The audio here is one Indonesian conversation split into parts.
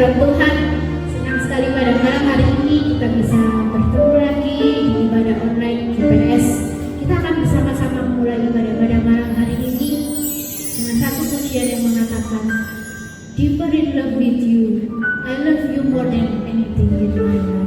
hadirat Tuhan. Senang sekali pada malam hari ini kita bisa bertemu lagi di ibadah online GPS. Kita akan bersama-sama memulai ibadah pada malam hari ini dengan satu pujian yang mengatakan, Deeper in love with you, I love you more than anything in my life.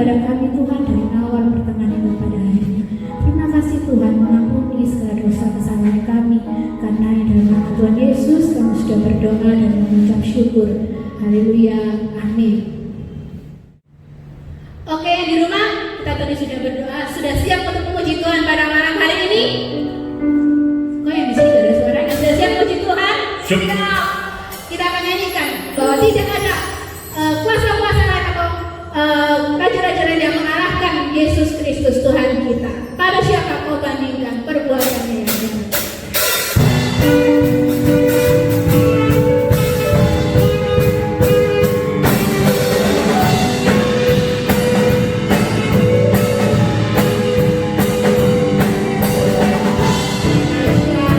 kepada kami Tuhan dari awal pertengahan hingga pada akhirnya. Terima kasih Tuhan mengampuni segala dosa kesalahan kami, karena di dalam nama Tuhan Yesus kami sudah berdoa dan mengucap syukur. Haleluya, amin. Oke, yang di rumah kita tadi sudah berdoa, sudah siap untuk memuji Tuhan pada malam hari ini? Kok yang di sini gak ada suaranya? Sudah siap memuji Tuhan? Siap. Kita akan nyanyikan bahwa tidak ada kuasa-kuasa lain atau raja-raja lain yang mengalahkan Yesus Kristus Tuhan kita. Pada siapa kau bandingkan perbuatannya yang jahat?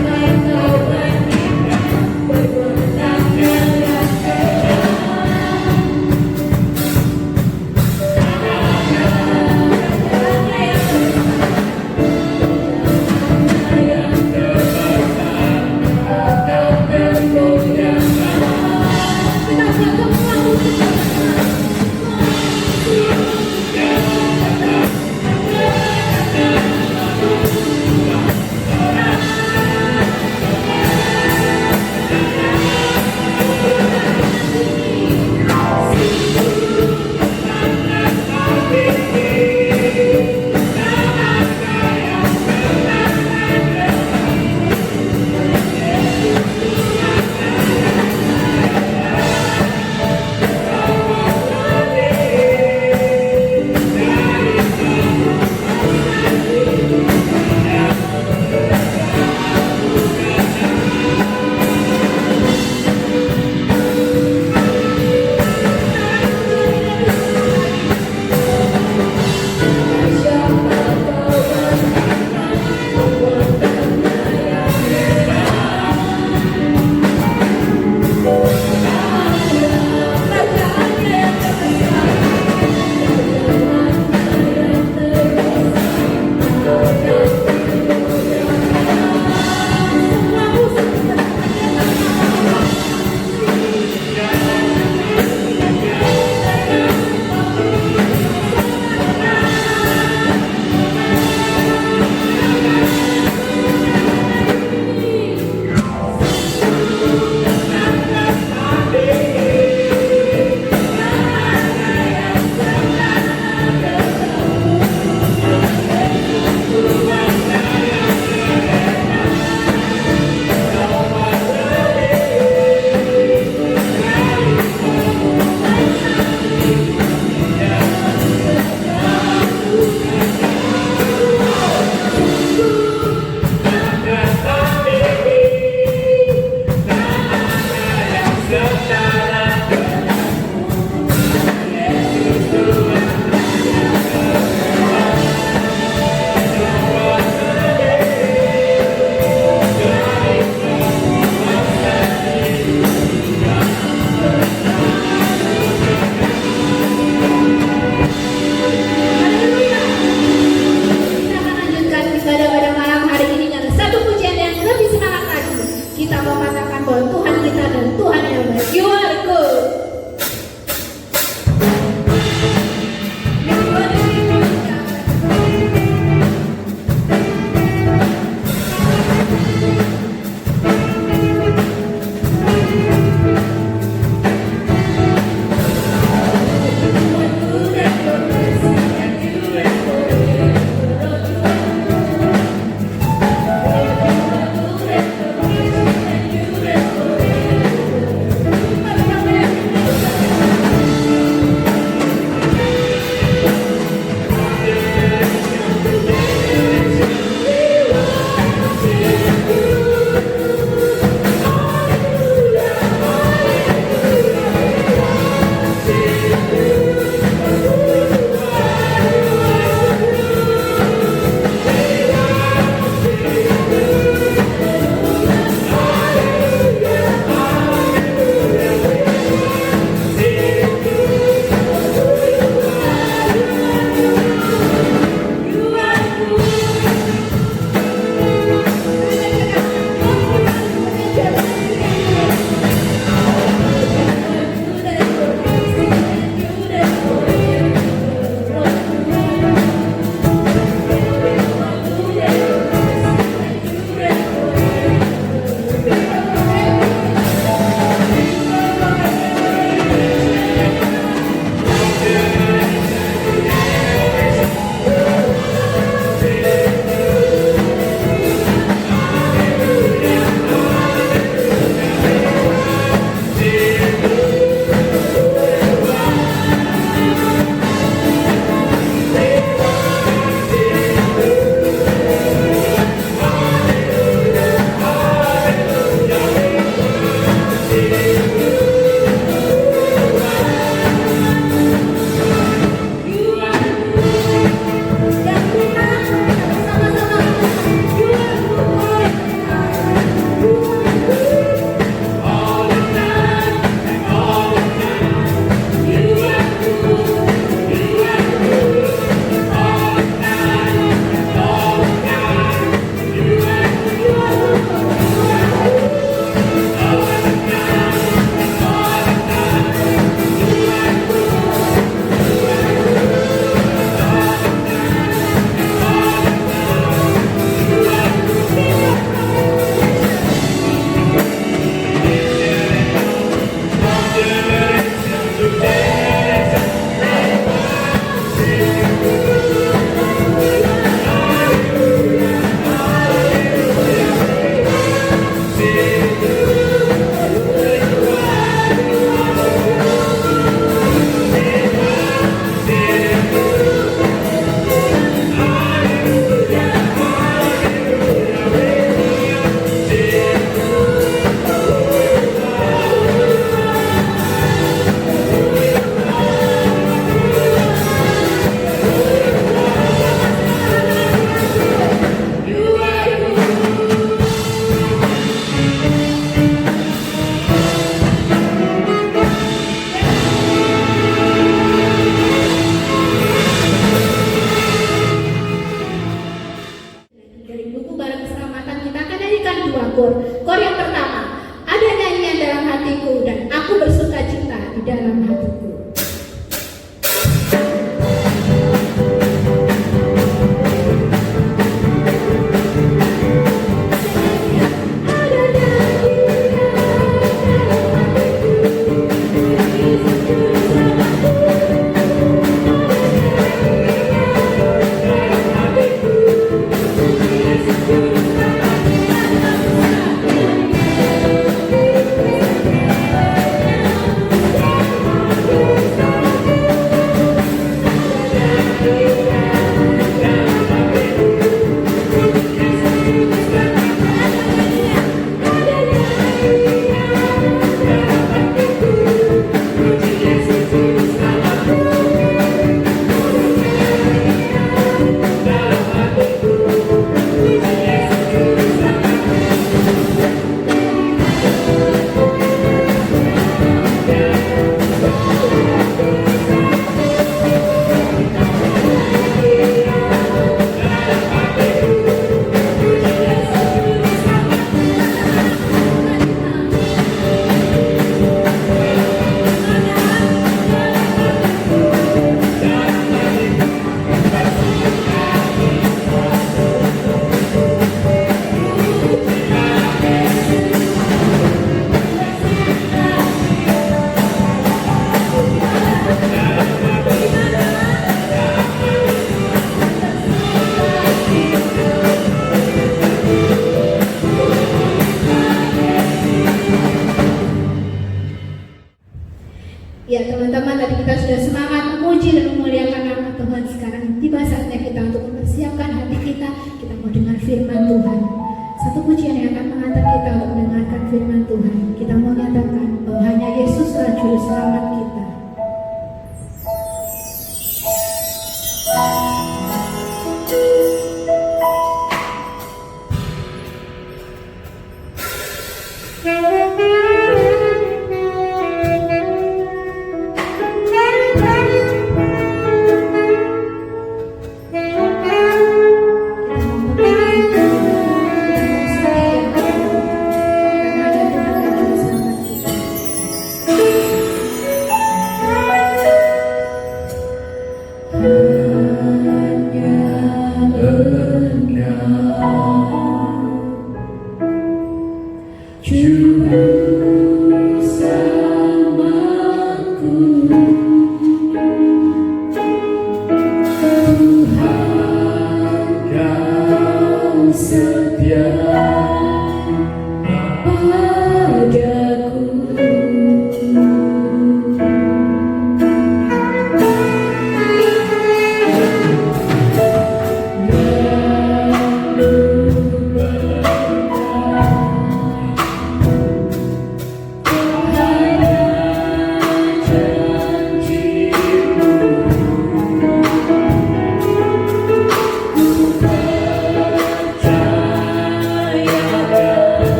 Siapa kau bandingkan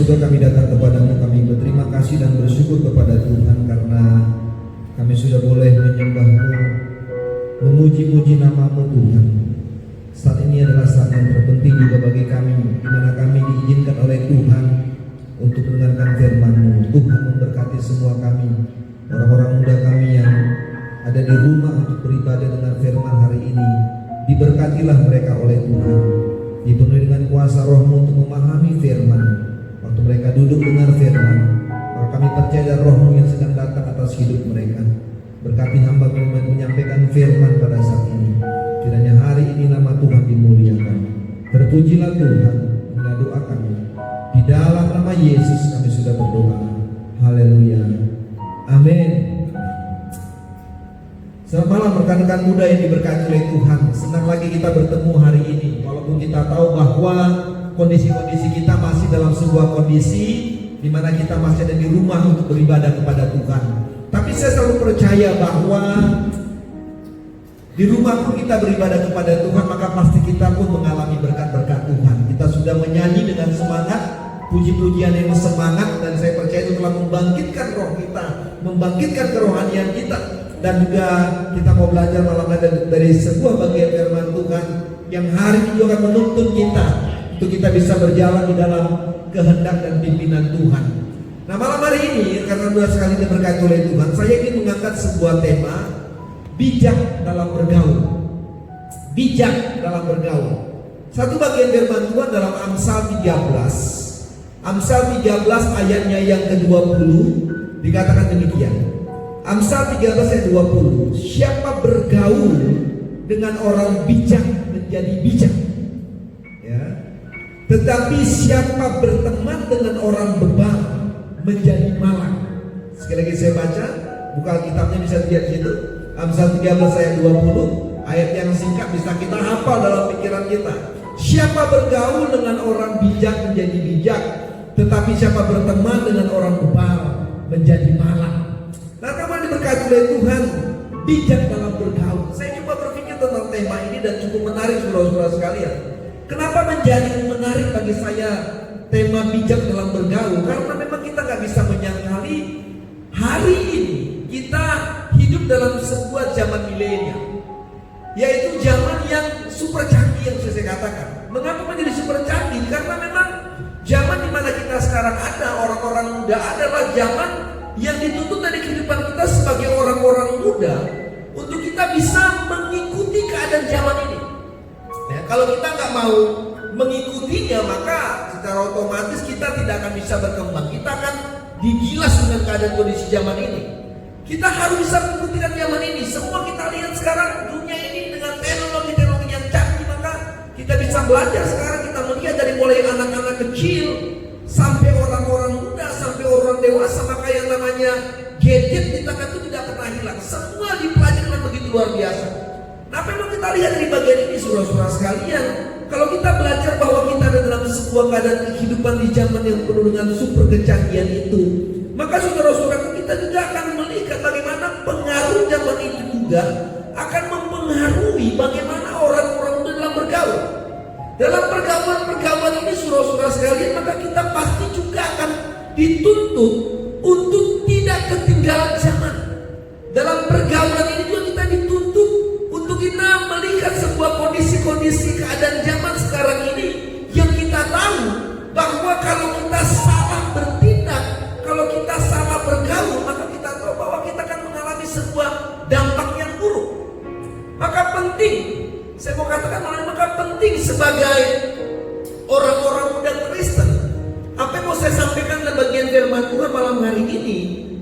surga, kami datang kepadamu, kami berterima kasih dan bersyukur kepada Tuhan karena kami sudah boleh menyembah-Mu, memuji-muji nama-Mu Tuhan. Saat ini adalah saat yang terpenting juga bagi kami, di mana kami diizinkan oleh Tuhan untuk mendengarkan firman-Mu. Tuhan memberkati semua kami, orang-orang muda kami yang ada di rumah untuk beribadah dengan firman hari ini. Diberkatilah mereka oleh Tuhan, dipenuhi dengan kuasa Roh-Mu untuk memahami firman. Waktu mereka duduk dengar firman, maka kami percaya Roh-Mu yang sedang datang atas hidup mereka. Berkati hamba menyampaikan firman pada saat ini. Kiranya hari ini nama Tuhan dimuliakan. Terpujilah Tuhan. Inilah doa kami. Di dalam nama Yesus kami sudah berdoa. Haleluya. Amin. Selamat malam rekan-rekan muda yang diberkati oleh Tuhan. Senang lagi kita bertemu hari ini. Walaupun kita tahu bahwa kondisi-kondisi kita masih dalam sebuah kondisi di mana kita masih ada di rumah untuk beribadah kepada Tuhan. Tapi saya selalu percaya bahwa di rumah pun kita beribadah kepada Tuhan, maka pasti kita pun mengalami berkat-berkat Tuhan. Kita sudah menyanyi dengan semangat, puji-pujian yang semangat, dan saya percaya itu telah membangkitkan roh kita, membangkitkan kerohanian kita. Dan juga kita mau belajar malam hari dari sebuah bagian firman Tuhan yang hari ini juga akan menuntun kita untuk kita bisa berjalan di dalam kehendak dan pimpinan Tuhan. Nah, malam hari ini karena dua sekali diberkati oleh Tuhan, saya ingin mengangkat sebuah tema, bijak dalam bergaul. Bijak dalam bergaul. Satu bagian firman Tuhan dalam Amsal 13. Amsal 13 ayatnya yang ke-20 dikatakan demikian. Amsal 13 ayat 20. Siapa bergaul dengan orang bijak menjadi bijak, ya. Tetapi siapa berteman dengan orang bebal menjadi malang. Sekali lagi saya baca, buka Alkitabnya bisa lihat situ. Amsal 13 ayat 20, ayat yang singkat bisa kita hafal dalam pikiran kita. Siapa bergaul dengan orang bijak menjadi bijak, tetapi siapa berteman dengan orang bebal menjadi malang. Nah, kamu diberkati oleh Tuhan, bijak dalam bergaul. Saya coba berpikir tentang tema ini dan cukup menarik saudara-saudara sekalian. Kenapa menjadi menarik bagi saya tema bijak dalam bergaul? Karena memang kita nggak bisa menyangkali hari ini kita hidup dalam sebuah zaman milenial, yaitu zaman yang super canggih yang saya katakan. Mengapa menjadi super canggih? Karena memang zaman di mana kita sekarang ada, orang-orang muda adalah zaman yang dituntut dari kehidupan kita sebagai orang-orang muda untuk kita bisa mengikuti keadaan zaman ini. Ya, kalau kita nggak mau mengikutinya, maka secara otomatis kita tidak akan bisa berkembang. Kita akan digilas dengan keadaan kondisi zaman ini. Kita harus bisa mengikuti zaman ini. Semua kita lihat sekarang dunia ini dengan teknologi-teknologi yang canggih, maka kita bisa belajar sekarang. Kita melihat dari mulai anak-anak kecil sampai orang-orang muda, sampai orang dewasa, maka yang namanya gadget di tangan itu tidak pernah hilang. Semua dipelajari dengan begitu luar biasa. Nah, memang kita lihat dari bagian ini saudara-saudara sekalian, kalau kita belajar bahwa kita ada dalam sebuah keadaan kehidupan di zaman yang penuh dengan super kecanggihan itu, maka saudara-saudara kita juga akan melihat bagaimana pengaruh zaman itu juga akan mempengaruhi bagaimana orang-orang muda dalam bergaul. Dalam pergaulan ini saudara-saudara sekalian, maka kita pasti juga akan dituntut untuk tidak ketinggalan zaman. Dalam pergaulan ini juga kita dituntut untuk kita melihat sebuah kondisi-kondisi keadaan zaman sekarang ini yang kita tahu bahwa kalau kita salah bertindak, kalau kita salah bergaul, maka kita tahu bahwa kita akan mengalami sebuah dampak yang buruk. Maka penting, saya mau katakan, maka penting sebagai orang-orang muda Kristen, apa yang mau saya sampaikan dalam bagian firman Tuhan malam hari ini,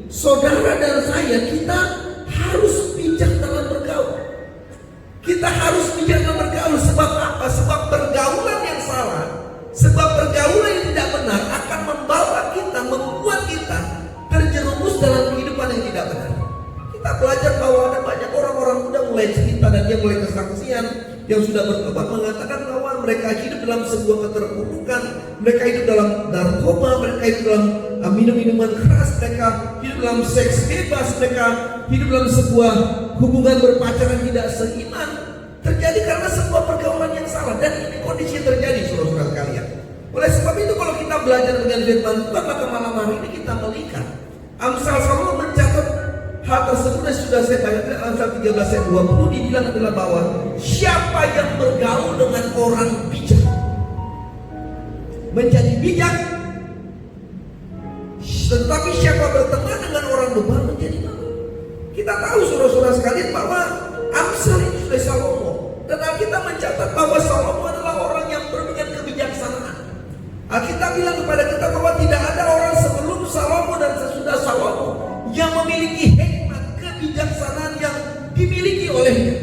saudara dan saya, kita harus bijak dalam bergaul. Kita harus bijak dalam bergaul. Sebab apa? Sebab pergaulan yang salah, sebab pergaulan yang tidak benar akan membawa kita, membuat kita terjerumus dalam kehidupan yang tidak benar. Kita belajar bahwa ada banyak orang-orang muda mulai cerita dan dia mulai kesaksian yang sudah bertobat mengatakan bahwa mereka hidup dalam sebuah keterpurukan, mereka hidup dalam narkoba, mereka hidup dalam minum-minuman keras, mereka hidup dalam seks bebas, mereka hidup dalam sebuah hubungan berpacaran tidak seiman, terjadi karena sebuah pergaulan yang salah. Dan ini kondisi yang terjadi saudara-saudara sekalian. Oleh sebab itu kalau kita kita belajar dengan firman Tuhan, maka malam hari ini kita melihat Amsal selalu mencatat hal tersebut. Dan sudah saya baca Amsal 13 ayat 20 dibilang adalah bahwa siapa yang bergaul dengan orang bijak menjadi bijak, tetapi siapa berteman dengan orang bebal menjadi malu. Kita tahu saudara-saudara sekalian bahwa Amsal itu sudah Salomo, dan Alkitab mencatat bahwa Salomo adalah orang yang dengan kebijaksanaan. Alkitab bilang kepada kita bahwa tidak ada orang sebelum Salomo dan sesudah Salomo yang memiliki hikmat, kebijaksanaan yang dimiliki olehnya.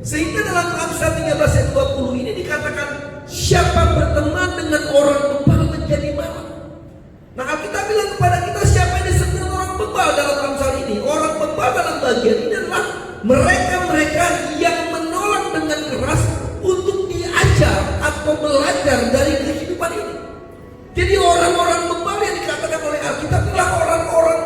Sehingga dalam Amsal 13 ayat 20 ini dikatakan siapa berteman dengan orang bebal menjadi malu. Nah, Alkitab bilang kepada kita siapa yang disebut orang bebal dalam Amsal ini. Orang bebal dalam bagian ini adalah mereka-mereka yang menolak dengan keras untuk diajar atau belajar dari kehidupan ini. Jadi orang-orang bebal yang dikatakan oleh Alkitab adalah orang-orang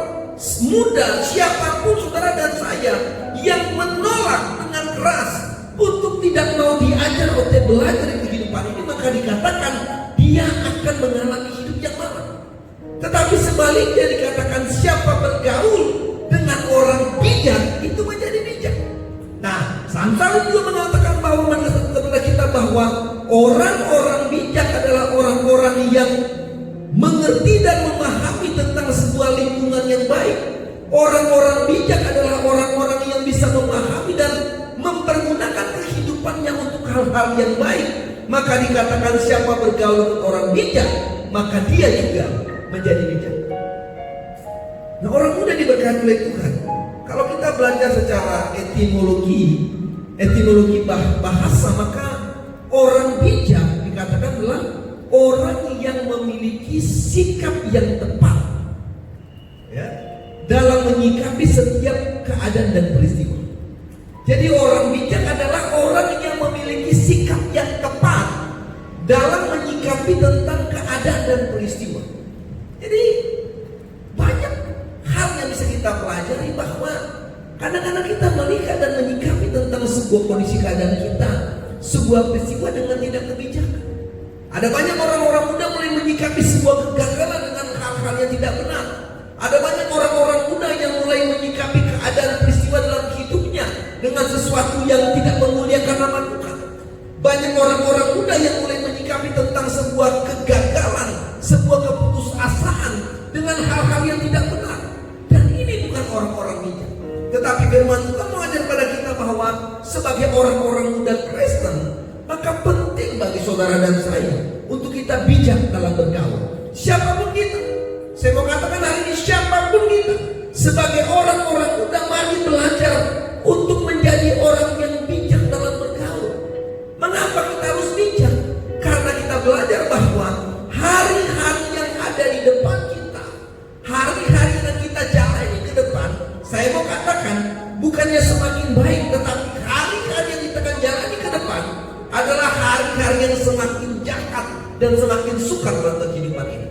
muda, siapapun saudara dan saya, yang menolak dengan keras untuk tidak mau diajar atau belajar dari kehidupan ini, maka dikatakan dia akan mengalami hidup yang malang. Tetapi sebaliknya dikatakan siapa bergaul dengan orang bijak itu menjadi bijak. Nah, Amsal juga mengatakan bahwa kepada kita bahwa orang-orang bijak adalah orang-orang yang mengerti dan memahami tentang sebuah lingkungan yang baik. Orang-orang bijak adalah orang-orang yang bisa memahami dan mempergunakan kehidupannya untuk hal-hal yang baik. Maka dikatakan siapa bergaul dengan orang bijak, maka dia juga menjadi bijak. Nah, orang muda diberkati oleh Tuhan. Kalau kita belajar secara etimologi bahasa, maka orang bijak dikatakan adalah orang yang memiliki sikap yang tepat, ya, dalam menyikapi setiap keadaan dan peristiwa. Jadi orang bijak adalah orang yang memiliki sikap yang tepat dalam menyikapi tentang keadaan dan peristiwa. Jadi banyak hal yang bisa kita pelajari, bahwa kadang-kadang kita melihat dan menyikapi tentang sebuah kondisi keadaan kita, sebuah peristiwa dengan tidak kebijakan. Ada banyak orang-orang muda mulai menyikapi sebuah kegagalan dengan hal-hal yang tidak benar. Ada banyak orang-orang muda yang mulai menyikapi keadaan peristiwa dalam hidupnya dengan sesuatu yang tidak memuliakan nama Tuhan. Banyak orang-orang muda yang mulai menyikapi tentang sebuah kegagalan, sebuah keputusasaan dengan hal-hal yang tidak benar. Dan ini bukan orang-orang bijak. Tetapi firman Tuhan mengajar pada kita bahwa sebagai orang-orang muda Kristen, maka penting bagi saudara dan saya untuk kita bijak dalam bergaul. Siapapun kita, saya mau katakan hari ini, siapapun kita, sebagai orang-orang muda, mari belajar untuk menjadi orang yang bijak dalam bergaul. Mengapa kita harus bijak? Karena kita belajar bahwa hari-hari yang ada di depan kita, hari-hari yang kita jalani ke depan, saya mau katakan bukannya semakin baik, tetapi hari-hari yang kita akan jalani ke depan adalah hari-hari yang semakin jahat dan semakin sukar dalam kehidupan ini.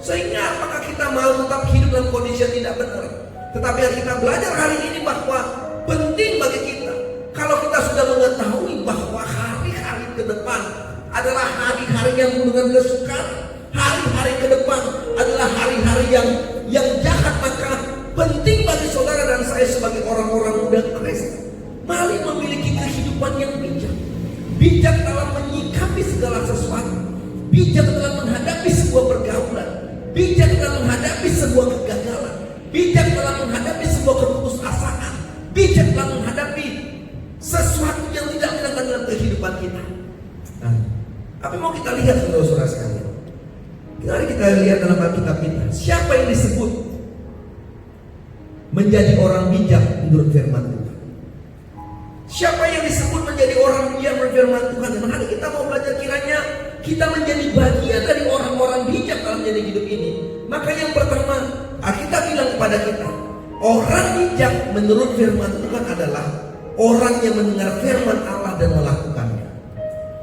Sehingga apakah kita mau tetap hidup dalam kondisi yang tidak benar? Tetapi yang kita belajar hari ini bahwa penting bagi kita, kalau kita sudah mengetahui bahwa hari-hari ke depan adalah hari-hari yang dengan kesukaran, hari-hari ke depan adalah hari-hari yang jahat, maka penting bagi saudara dan saya sebagai orang-orang muda Kristen, mari memiliki kehidupan yang bijak. Bijak dalam menyikapi segala sesuatu, bijak dalam menghadapi sebuah pergaulan, bijak dalam menghadapi sebuah kegagalan, bijak dalam menghadapi sebuah keputusasaan, bijak dalam menghadapi sesuatu yang tidak menyenangkan dalam kehidupan kita. Nah, apa yang mau kita lihat saudara-saudara sekalian? Mari kita lihat dalam Alkitab kita, siapa yang disebut menjadi orang bijak menurut firman Tuhan? Siapa yang disebut menjadi orang bijak menurut firman Tuhan? Dan hari kita mau belajar, kiranya kita menjadi bagian dari orang-orang bijak dalam menjadi hidup ini. Maka yang pertama, Alkitab bilang kepada kita, orang bijak menurut firman Tuhan adalah orang yang mendengar firman Allah dan melakukannya.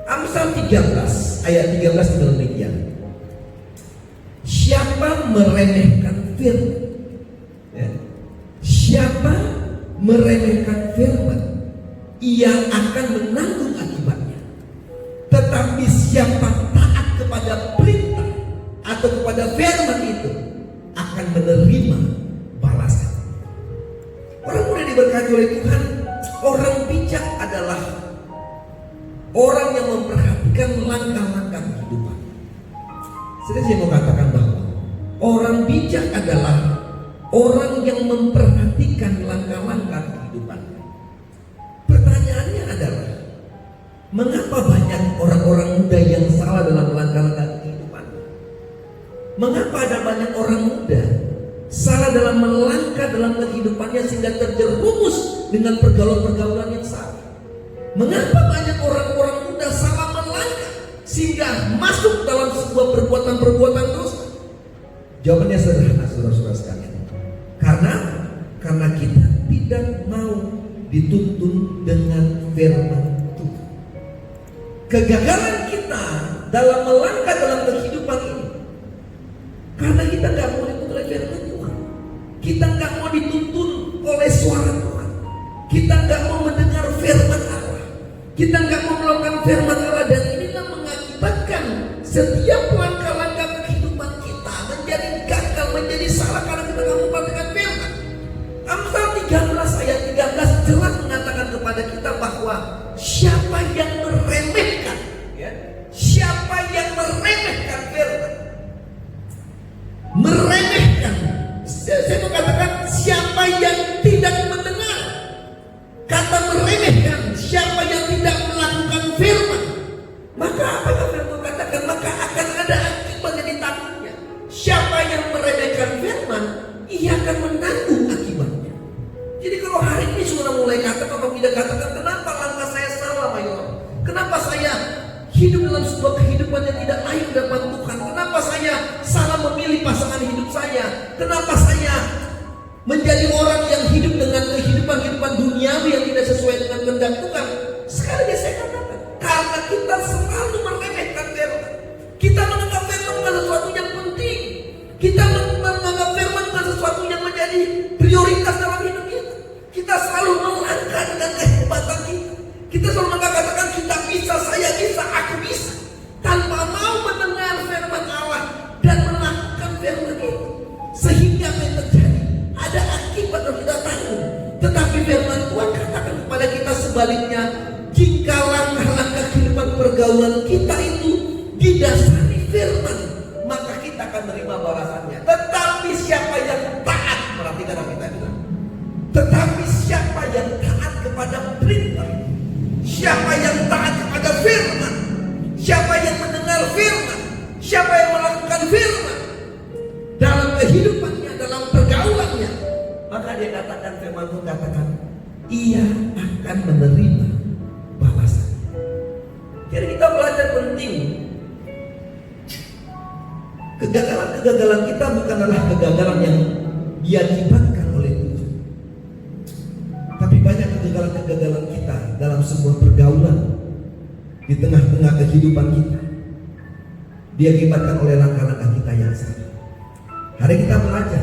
Amsal 13 ayat 13 demikian. Siapa meremehkan firman, ya, siapa meremehkan firman, ia akan menanggung akibatnya. Tetapi siapa taat kepada perintah atau kepada firman itu akan menerima balasan. Orang muda diberkati oleh Tuhan. Orang bijak adalah orang yang memperhatikan langkah-langkah kehidupan. Jadi saya mau katakan bahwa orang bijak adalah orang yang memperhatikan langkah-langkah kehidupan. Pertanyaannya adalah, mengapa banyak orang-orang muda yang salah dalam langkah-langkah kehidupan? Mengapa ada banyak orang muda salah dalam melangkah dalam kehidupannya sehingga terjerumus dengan pergaulan-pergaulan yang salah? Mengapa banyak orang-orang muda salah melangkah sehingga masuk dalam sebuah perbuatan-perbuatan dosa? Jawabannya sederhana, saudara-saudara sekalian. Karena kita tidak mau dituntun dengan firman Tuhan. Kegagalan kita dalam melangkah dalam kehidupan ini karena kita nggak mau dituntun oleh firman Tuhan. Kita nggak mau dituntun oleh suara Tuhan. Kita nggak mau mendengar firman Allah. Kita nggak mau melakukan firman Allah, dan inilah mengakibatkan setiap langkah-langkah kehidupan kita menjadi gagal, menjadi salah karena kita nggak memperhatikan firman. Amsal 13 ayat 13 jelas mengatakan kepada kita bahwa siapa yang meremehkan, ya, siapa yang meremehkan firman, meremehkan, saya mau katakan siapa yang tidak mendengar. Kata meremehkan, siapa yang tidak melakukan firman, maka apa yang firman katakan, maka akan ada akibat yang ditanggung. Siapa yang meremehkan firman, ia akan menanggung akibatnya. Jadi kalau hari ini sudah mulai katakan atau tidak katakan, kenapa langkah saya salah, Mayor? Kenapa saya hidup dalam sebuah kehidupan yang tidak layak di depan Tuhan? Kenapa saya salah memilih pasangan hidup saya? Kenapa saya menjadi orang yang hidup dengan kehidupan duniawi yang tidak sesuai dengan kehendak Tuhan? Sekali lagi saya katakan, karena kita selalu meremehkan firman. Kita menganggap firman bukan sesuatu yang penting. Kita menganggap firman bukan sesuatu yang menjadi prioritas dalam hidup kita. Kita selalu melangkah dengan kehebatan kita. Kita selalu mengatakan kita bisa, saya bisa, aku bisa, tanpa mau mendengar firman Allah dan melakukan firman itu. Sehingga apa yang terjadi? Ada akibat yang kita tanggung. Tetapi firman Tuhan katakan kepada kita sebaliknya, jika langkah-langkah kehidupan pergaulan kita itu didasari firman, maka kita akan menerima balasannya. Tetapi siapa yang taat, perhatikan apa kita bilang, tetapi siapa yang taat kepada perintah, siapa yang taat kepada firman, siapa yang mendengar firman, siapa yang melakukan firman dalam kehidupannya, dalam pergaulannya, maka dia katakan, firman Tuhan katakan, ia akan menerima balasan. Jadi kita belajar penting. Kegagalan-kegagalan kita bukanlah kegagalan yang diakibatkan oleh Tuhan, tapi banyak kegagalan-kegagalan kita dalam sebuah pergaulan di tengah-tengah kehidupan kita diakibatkan oleh langkah-langkah kita yang salah. Hari kita belajar,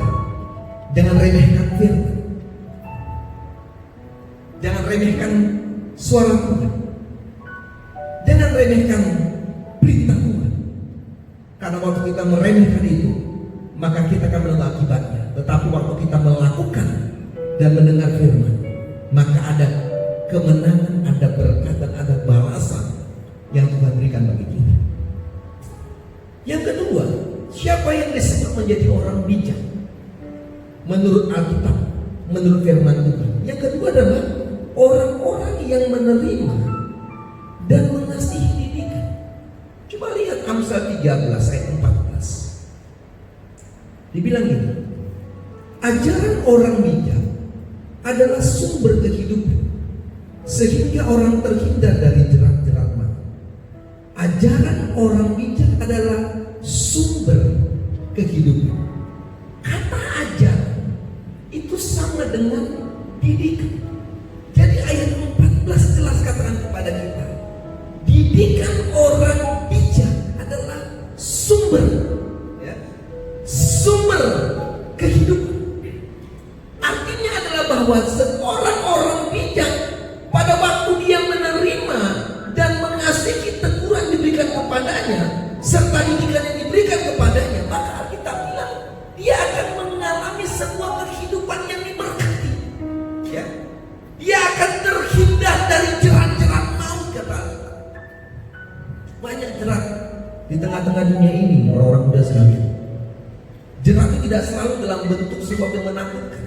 jangan remehkan firman, jangan remehkan suara Tuhan, jangan remehkan perintah Tuhan. Karena waktu kita meremehkan itu, maka kita akan menanggung akibatnya. Tetapi waktu kita melakukan dan mendengar firman, maka ada kemenangan, ada berkat, dan ada balasan yang Tuhan berikan bagi kita. Yang kedua, siapa yang disebut menjadi orang bijak menurut Alkitab, menurut firman Tuhan? Yang kedua adalah orang-orang yang menerima dan mengasihi didikan. Coba lihat Amsal 13 ayat 14. Dibilang gini, ajaran orang bijak adalah sumber kehidupan, sehingga orang terhindar dari jerat-jerat mati. Ajaran orang bijak adalah sumber kehidupan. Kata ajaran itu sama dengan didikan. Jadi ayat 14 jelas katakan kepada kita, didikan orang bijak adalah sumber, ya, sumber kehidupan. Artinya adalah bahwa seorang orang bijak pada waktu dia menerima dan mengasihi teguran diberikan kepadanya serta didikan yang diberikan kepadanya, maka Alkitab bilang dia akan mengalami sebuah kehidupan yang diberkati. Ya. Dia akan terhindar dari jerat-jerat maut, kata Alkitab. Banyak jerat di tengah-tengah dunia ini, orang-orang muda sekalian. Jerat itu tidak selalu dalam bentuk sesuatu yang menakutkan,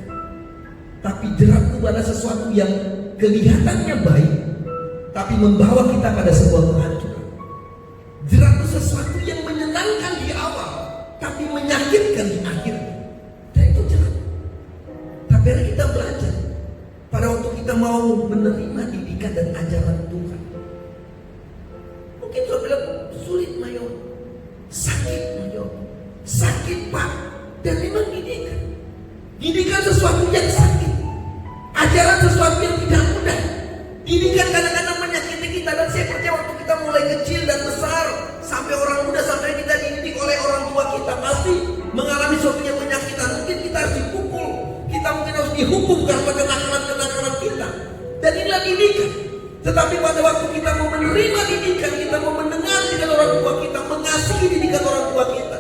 tapi jerat itu adalah sesuatu yang kelihatannya baik, tapi membawa kita pada sebuah kehancuran. Jerat itu sesuatu yang menyenangkan di awal, tapi menyakitkan di akhir. Dan itu jerat. Tapi hari kita belajar, pada waktu kita mau menerima didikan dan ajaran Tuhan, mungkin Tuhan bilang sulit Mayo, sakit Mayo, sakit Pak, dan memang didikan sesuatu yang sakit, ajaran sesuatu yang tidak mudah. Didikan kadang-kadang menyakiti kita, dan saya percaya waktu kita mulai kecil dan besar sampai orang muda, sampai kita dididik oleh orang tua kita, pasti mengalami sesuatu yang menyakitkan. Mungkin kita harus dipukul, kita mungkin harus dihukum karena kenakalan kita, dan inilah didikan. Tetapi pada waktu kita mau menerima didikan, kita mau mendengar didikan orang tua kita, mengasihi didikan orang tua kita,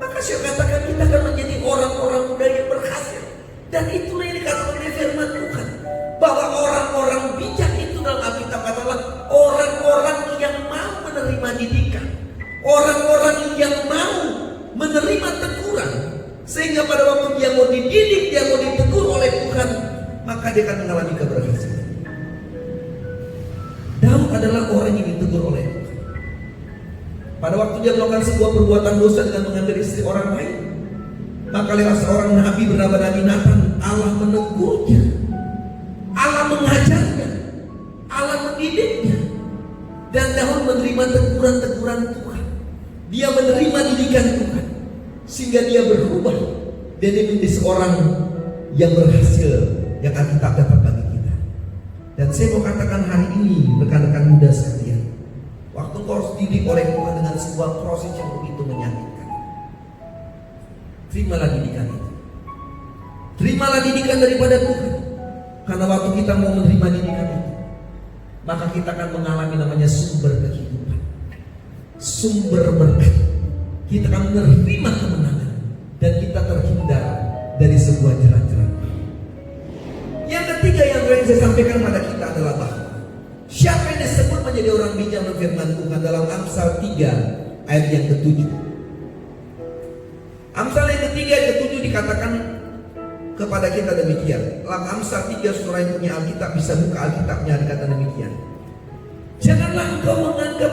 maka saya katakan kita akan menjadi orang-orang muda yang berhasil. Dan itulah yang dikatakan oleh firman Tuhan, bahwa orang-orang bijak itu dalam Alkitab adalah orang-orang yang mau menerima didikan, orang-orang yang mau menerima teguran, sehingga pada waktu dia mau dididik, dia mau ditegur oleh Tuhan, maka dia akan mengalami keberhasilan. Daud adalah orang yang ditegur oleh Tuhan. Pada waktu dia melakukan sebuah perbuatan dosa dengan mengambil istri orang lain, maka lewat seorang nabi bernama Nabi Nathan, Allah menegurnya, Allah mengajarnya, Allah mendidiknya, dan Daud menerima teguran-teguran Tuhan. Dia menerima didikan Tuhan, sehingga dia berubah dan dia menjadi seorang yang berhasil, yang Alkitab dapat bagi kita. Dan saya mau katakan hari ini, rekan-rekan muda sekalian, waktu kau harus dididik oleh Tuhan dengan sebuah proses yang begitu menyakitkan, terimalah didikan itu. Terimalah didikan daripada Tuhan. Karena waktu kita mau menerima didikan itu, maka kita akan mengalami namanya sumber kehidupan, sumber berkat. Kita akan menerima kemenangan, dan kita terhindar dari sebuah jerat-jerat. Yang ketiga yang saya sampaikan pada kita adalah bahwa siapa yang disebut menjadi orang bijak menurut firman Tuhan dalam Amsal 3 ayat yang ke-7. Amsal yang ketiga ayat ke-7 dikatakan kepada kita demikian. Dalam Amsal 3, saudara yang punya Alkitab bisa buka Alkitabnya, dikata demikian. Janganlah engkau menganggap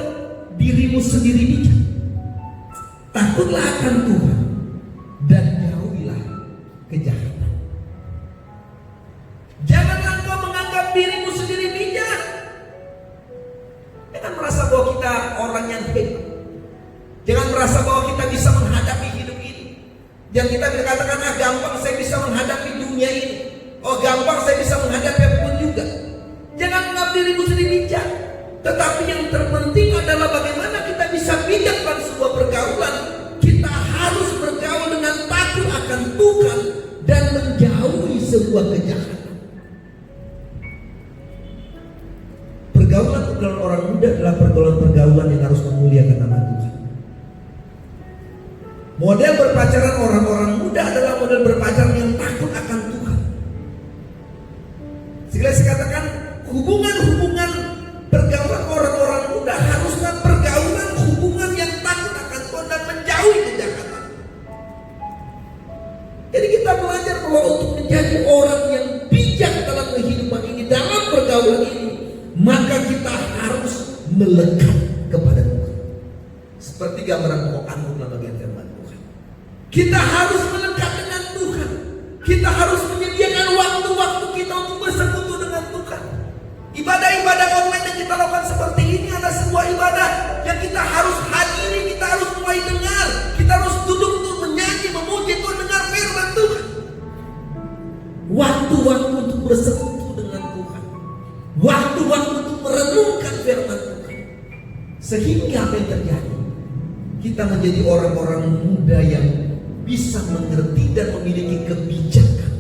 dirimu sendiri bijak. Takutlah akan Tuhan dan jauhilah kejahatan. Janganlah engkau menganggap dirimu sendiri bijak. Jangan merasa bahwa kita orang yang hebat. Jangan merasa bahwa kita bisa menghadapi hidup ini. Jangan kita berkatakan, gampang saya bisa menghadapi dunia ini. Oh, gampang saya bisa menghadapi apapun juga. Jangan menganggap dirimu sendiri bijak. Tetapi yang terpenting adalah bagaimana kita bisa bijak dalam sebuah pergaulan. Kita harus bergaul dengan takut akan Tuhan dan menjauhi sebuah kejahatan. Pergaulan orang muda adalah pergaulan yang harus memuliakan nama Tuhan. Model berpacaran orang-orang muda adalah model berpacaran yang takut akan Tuhan. Sehingga saya katakan, hubungan-hubungan pergaulan orang-orang muda haruslah pergaulan hubungan yang takut akan Tuhan dan menjauhi kejahatan. Jadi kita belajar bahwa untuk menjadi orang yang bijak dalam kehidupan ini, dalam pergaulan ini, maka kita harus melekat kepada Tuhan. Seperti gambaran pokok anggur dalam bagian firman Tuhan. Kita harus melekat dengan Tuhan. Kita harus menyediakan waktu-waktu kita untuk bersekutu dengan Tuhan. Ibadah-ibadah online yang kita lakukan seperti ini adalah sebuah ibadah yang kita harus hadiri, kita harus mulai dengar, kita harus duduk untuk menyanyi, memuji Tuhan, dengar firman Tuhan. Waktu-waktu untuk bersekutu dengan Tuhan, waktu-waktu untuk merenungkan firman Tuhan, sehingga apa yang terjadi? Kita menjadi orang-orang muda yang bisa mengerti dan memiliki kebijakan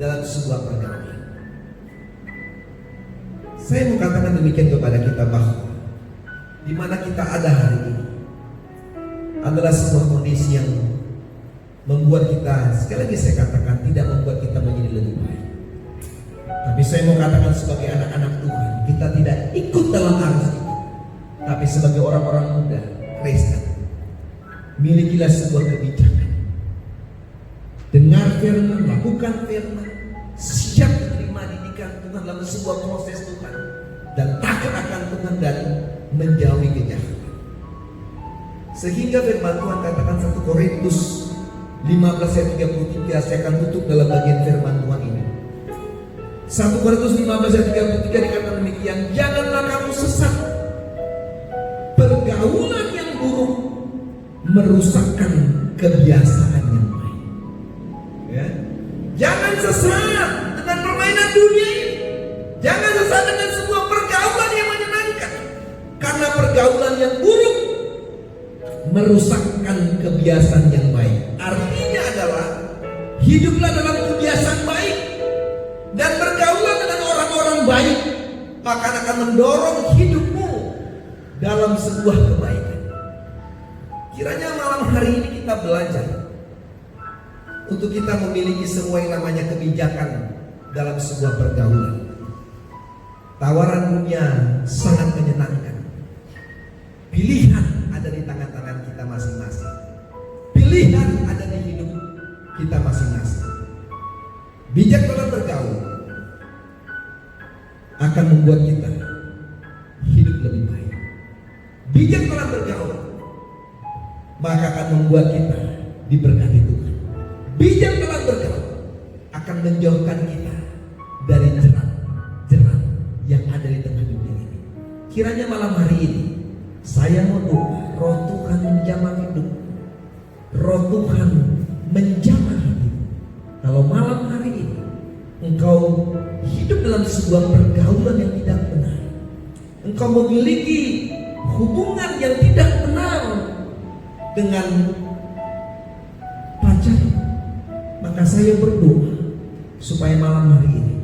dalam sebuah pergaulan. Saya mau katakan demikian kepada kita bahwa di mana kita ada hari ini adalah sebuah kondisi yang membuat kita, sekali lagi saya katakan, tidak membuat kita menjadi lebih baik. Tapi saya mau katakan sebagai anak-anak Tuhan, kita tidak ikut dalam arus itu. Tapi sebagai orang-orang muda Kristen, milikilah sebuah kebijakan. Dengar firman, lakukan firman, siap menerima didikan Tuhan dalam sebuah proses Tuhan, dan takut akan Tuhan dan menjauhi kejahatan. Sehingga firman Tuhan katakan 1 Korintus 15 ayat 33, saya akan tutup dalam bagian firman Tuhan ini. 1 Korintus 15 ayat 33 dikatakan demikian, janganlah kamu sesat. Pergaulan yang buruk merusakkan kebiasaan yang baik. Ya. Jangan sesat dengan permainan dunia ini. Jangan sesat dengan sebuah pergaulan yang menyenangkan. Karena pergaulan yang buruk merusakkan kebiasaan yang baik. Artinya adalah hiduplah dalam kebiasaan baik dan bergaulah dengan orang-orang baik, maka akan mendorong hidupmu dalam sebuah kebaikan. Kiranya malam hari ini kita belajar untuk kita memiliki semua yang namanya kebijakan dalam sebuah pergaulan. Tawaran dunia sangat menyenangkan. Pilihan ada di tangan-tangan kita masing-masing. Pilihan ada di hidup kita masing-masing. Bijak dalam bergaul akan membuat kita hidup lebih baik. Bijak dalam bergaul maka akan membuat kita diberkati Tuhan. Bijak dalam bergaul akan menjauhkan kita dari jerat-jerat yang ada di tengah dunia ini. Kiranya malam hari ini saya mau doa, Roh Tuhan menjamah hidup, Roh Tuhan menjamah hidup. Kalau malam hari ini engkau hidup dalam sebuah pergaulan yang tidak benar, engkau memiliki hubungan yang tidak benar dengan pacar, maka saya berdoa supaya malam hari ini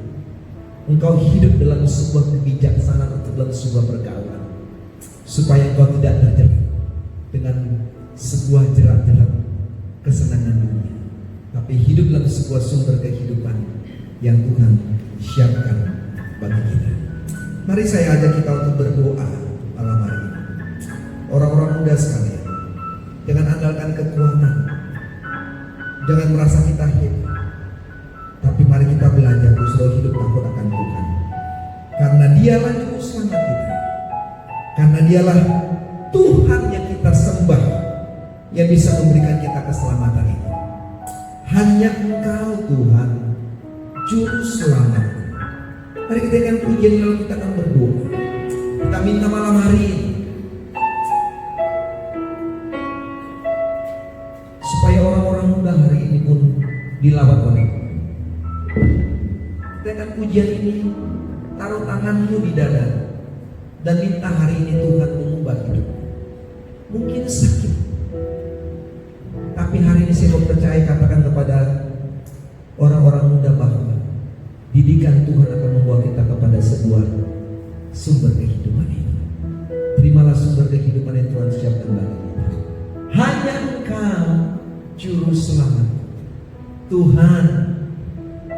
engkau hidup dalam sebuah kebijaksanaan untuk dalam sebuah pergaulan, supaya engkau tidak terjerat dengan sebuah jerat-jerat kesenangan dunia, tapi hidup dalam sebuah sumber kehidupan yang Tuhan siapkan bagi kita. Mari saya ajak kita untuk berdoa malam hari ini. Orang-orang muda sekalian, jangan andalkan kekuatan, jangan merasa kita hebat, tapi mari kita belajar justru hidup takut akan Tuhan, karena Dialah juru selamat kita, karena Dialah Tuhan yang kita sembah, yang bisa memberikan kita keselamatan itu. Hanya Engkau Tuhan juru selamat. Mari kita akan pujian lalu kita akan berdoa. Kita minta malam hari ini supaya orang-orang muda hari ini pun dilawat oleh Tuhan. Kita akan pujian ini, taruh tanganmu di dada dan minta hari ini Tuhan mengubah hidup. Mungkin sakit, tapi hari ini saya mau percaya, katakan kepada orang-orang muda bahwa didikan Tuhan akan membawa kita kepada sebuah sumber kehidupan ini. Terimalah sumber kehidupan yang Tuhan siapkan bagi kita. Hanya Engkau juru selamat. Tuhan,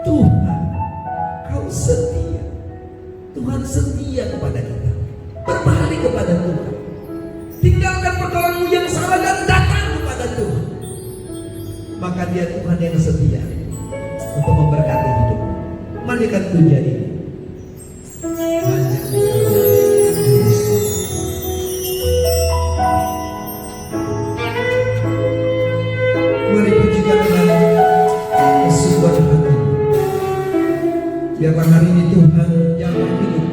Tuhan, Kau setia. Tuhan setia kepada kita. Berbalik kepada Tuhan. Tinggalkan pergaulanmu yang salah dan datang kepada Tuhan. Maka Dia Tuhan yang setia untuk memberkati hidup. Mandikan pujian ini. Hanya juru selamat. Mari pujikan dengan kesuburan hati. Biarlah hari ini Tuhan yang hidup.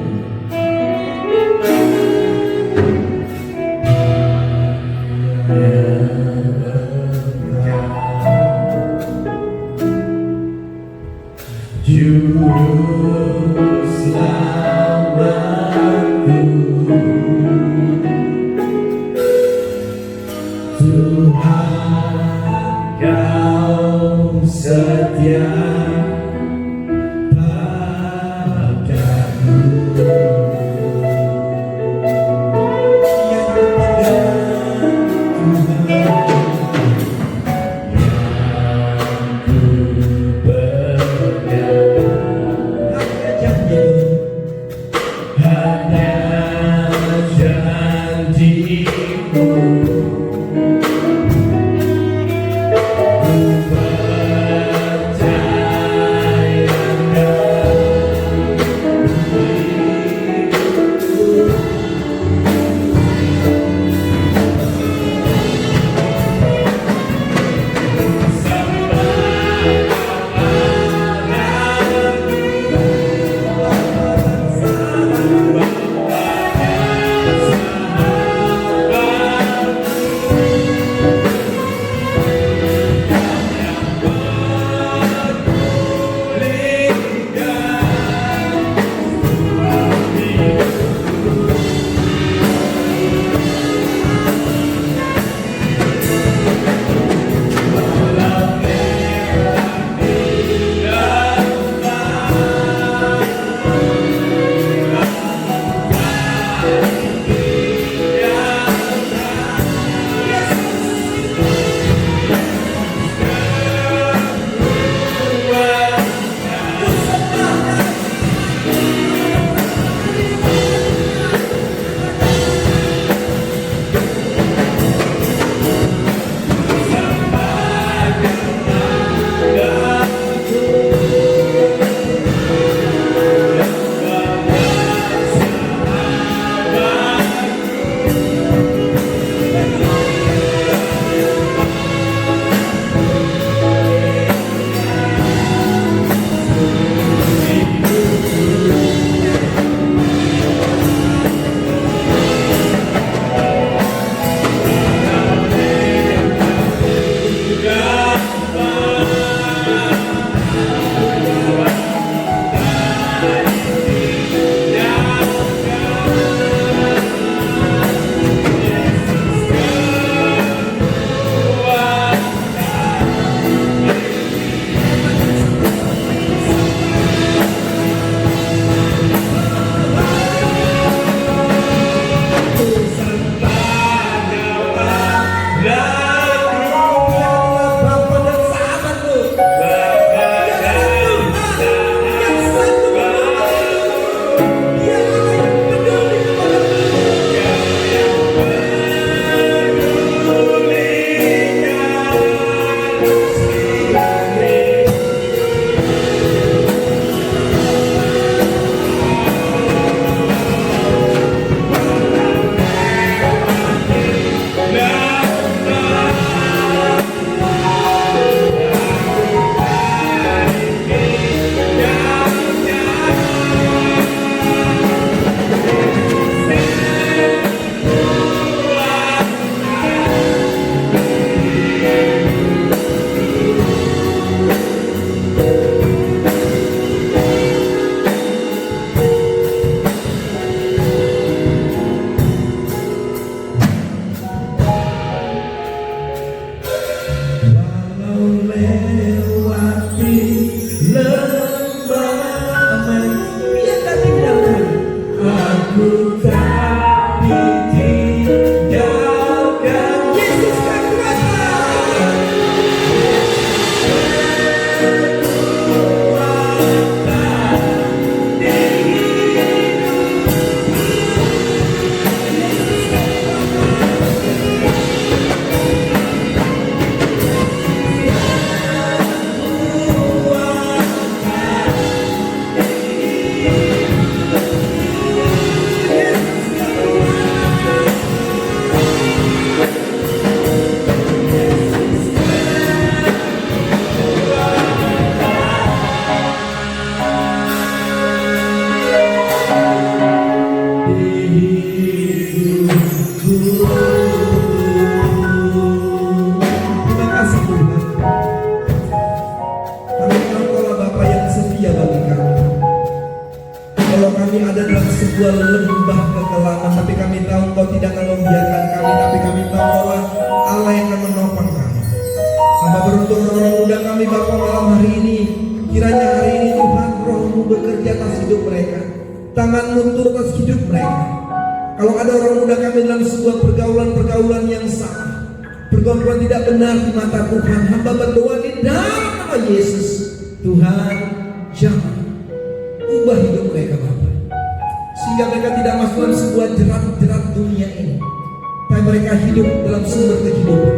You sebuah lembah kegelapan, tapi kami tahu Engkau tidak akan membiarkan kami, tapi kami tahu bahwa Allah yang akan menopang kami. Hamba beruntung orang muda kami Bapa malam hari ini, kiranya hari ini Tuhan Roh-Mu bekerja atas hidup mereka, tangan-Mu turun atas hidup mereka. Kalau ada orang muda kami dalam sebuah pergaulan yang salah, pergaulan tidak benar di mata Tuhan, hamba berdoa di dalam nama Yesus, Tuhan jangan ubah hidup mereka Bapa, sehingga mereka tidak masuk dalam sebuah jerat-jerat dunia ini, tapi mereka hidup dalam sumber kehidupan.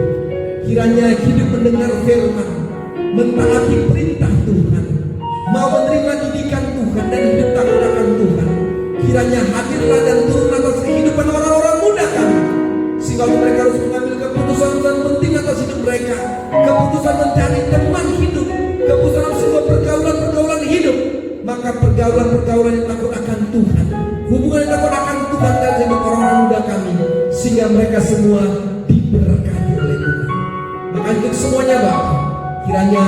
Kiranya hidup mendengar firman, mentaati perintah Tuhan, mau menerima didikan Tuhan dan hidup takut akan Tuhan. Kiranya hadirlah dan turun atas kehidupan orang-orang muda kami, sehingga mereka harus mengambil keputusan penting atas hidup mereka, keputusan mencari teman hidup, keputusan sebuah pergaulan hidup. Maka pergaulan yang takut akan Tuhan, hubungan yang takut akan Tuhan dan hidup orang-orang muda kami, sehingga mereka semua diberkati oleh Tuhan. Maka untuk semuanya Bapak, kiranya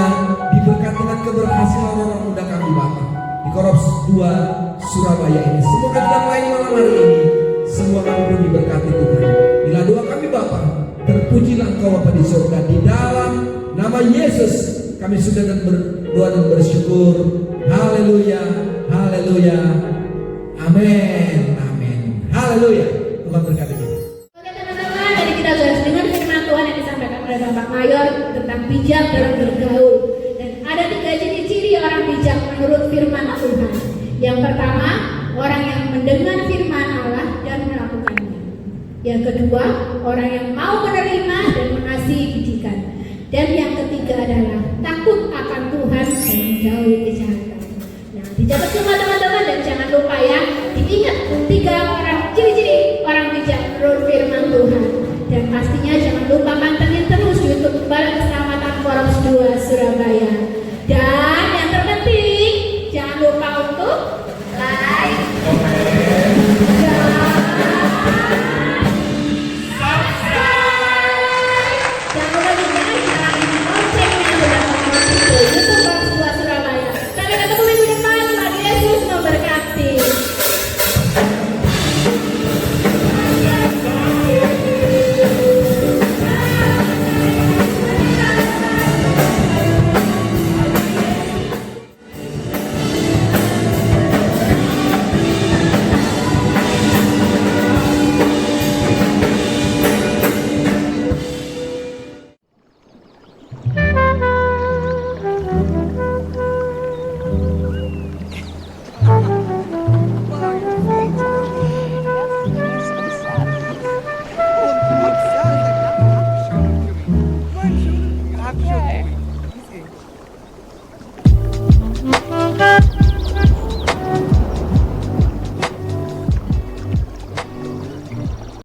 diberkati dengan keberhasilan orang muda kami Bapak di Korops 2 Surabaya ini. Semua kajian lain malam hari ini, semua kami pun diberkati Tuhan. Bila doa kami Bapak, terpujilah Engkau Bapa di surga. Di dalam nama Yesus kami sudah berdoa dan bersyukur. Haleluya, haleluya, amin, amin, haleluya. Tuhan berkati kita. Oke teman-teman, tadi kita sudah dengar firman Tuhan yang disampaikan oleh Bapak Mayor tentang bijak dalam bergaul. Dan ada 3 ciri-ciri orang bijak menurut firman Tuhan. Yang pertama, orang yang mendengar firman Allah dan melakukannya. Yang kedua, orang yang mau menerima dan mengasihi didikan. Dan yang ketiga adalah takut akan Tuhan dan menjauhi kejahatan. Nah, dicatat semua teman-teman dan jangan lupa ya, diingat 3 orang ciri-ciri orang bijak menurut firman Tuhan. Dan pasti